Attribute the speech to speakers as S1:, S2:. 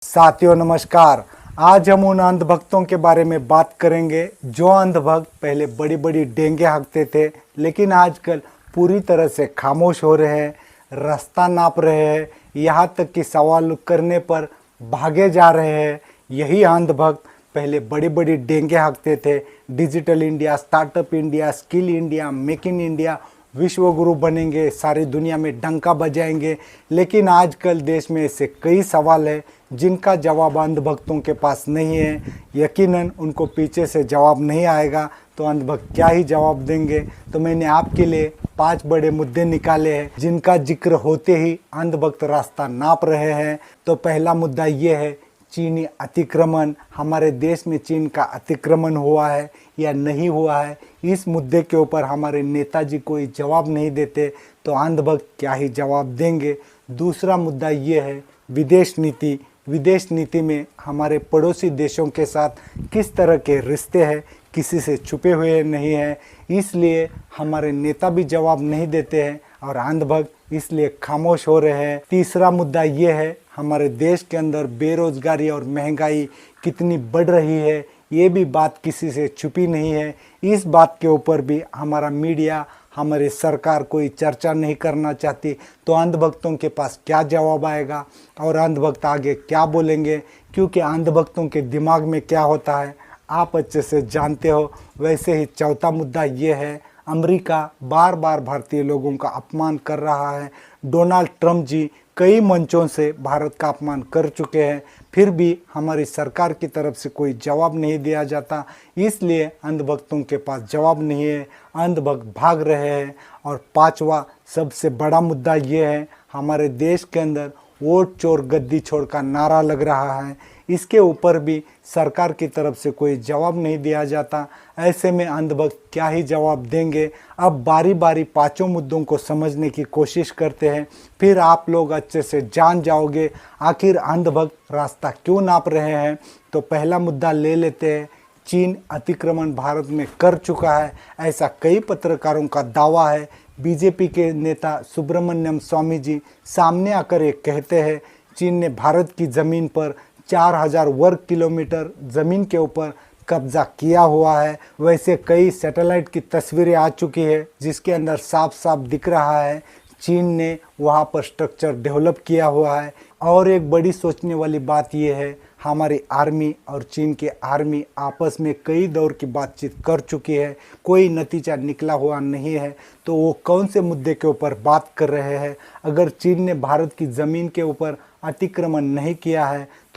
S1: साथियों नमस्कार। आज हम उन अंधभक्तों के बारे में बात करेंगे जो अंधभक्त पहले बड़ी बड़ी डेंगे हाँकते थे, लेकिन आजकल पूरी तरह से खामोश हो रहे हैं, रास्ता नाप रहे हैं, यहाँ तक कि सवाल करने पर भागे जा रहे हैं। यही अंधभक्त पहले बड़ी बड़ी डेंगे हाँकते थे। Digital India, startup India, skill India, make in India, विश्व गुरु बनेंगे, सारी दुनिया में डंका बजाएंगे। लेकिन आजकल देश में ऐसे कई सवाल हैं जिनका जवाब अंधभक्तों के पास नहीं है। यकीनन उनको पीछे से जवाब नहीं आएगा तो अंधभक्त क्या ही जवाब देंगे। तो मैंने आपके लिए 5 बड़े मुद्दे निकाले हैं जिनका जिक्र होते ही अंधभक्त रास्ता नाप रहे हैं। तो पहला मुद्दा ये है, चीनी अतिक्रमण। हमारे देश में चीन का अतिक्रमण हुआ है या नहीं हुआ है, इस मुद्दे के ऊपर हमारे नेताजी कोई जवाब नहीं देते तो अंधभक्त क्या ही जवाब देंगे। दूसरा मुद्दा ये है, विदेश नीति। विदेश नीति में हमारे पड़ोसी देशों के साथ किस तरह के रिश्ते हैं, किसी से छुपे हुए नहीं हैं, इसलिए हमारे नेता भी जवाब नहीं देते हैं और अंधभक्त इसलिए खामोश हो रहे हैं। तीसरा मुद्दा ये है, हमारे देश के अंदर बेरोजगारी और महंगाई कितनी बढ़ रही है, ये भी बात किसी से छुपी नहीं है। इस बात के ऊपर भी हमारा मीडिया, हमारी सरकार कोई चर्चा नहीं करना चाहती तो अंधभक्तों के पास क्या जवाब आएगा और अंधभक्त आगे क्या बोलेंगे, क्योंकि अंधभक्तों के दिमाग में क्या होता है आप अच्छे से जानते हो। वैसे ही चौथा मुद्दा ये है, अमेरिका बार बार भारतीय लोगों का अपमान कर रहा है। डोनाल्ड ट्रंप जी कई मंचों से भारत का अपमान कर चुके हैं, फिर भी हमारी सरकार की तरफ से कोई जवाब नहीं दिया जाता, इसलिए अंधभक्तों के पास जवाब नहीं है, अंधभक्त भाग रहे हैं। और पांचवा सबसे बड़ा मुद्दा ये है, हमारे देश के अंदर वोट चोर गद्दी छोड़ का नारा लग रहा है, इसके ऊपर भी सरकार की तरफ से कोई जवाब नहीं दिया जाता। ऐसे में अंधभक्त क्या ही जवाब देंगे। अब बारी बारी पांचों मुद्दों को समझने की कोशिश करते हैं, फिर आप लोग अच्छे से जान जाओगे आखिर अंधभक्त रास्ता क्यों नाप रहे हैं। तो पहला मुद्दा ले लेते हैं, चीन अतिक्रमण भारत में कर चुका है, ऐसा कई पत्रकारों का दावा है। बीजेपी के नेता सुब्रमण्यम स्वामी जी सामने आकर ये कहते हैं, चीन ने भारत की ज़मीन पर 4000 वर्ग किलोमीटर ज़मीन के ऊपर कब्जा किया हुआ है। वैसे कई सैटेलाइट की तस्वीरें आ चुकी है जिसके अंदर साफ साफ दिख रहा है चीन ने वहाँ पर स्ट्रक्चर डेवलप किया हुआ है। और एक बड़ी सोचने वाली बात यह है, हमारी आर्मी और चीन की आर्मी आपस में कई दौर की बातचीत कर चुकी है, कोई नतीजा निकला हुआ नहीं है। तो वो कौन से मुद्दे के ऊपर बात कर रहे हैं? अगर चीन ने भारत की ज़मीन के ऊपर अतिक्रमण नहीं किया है तो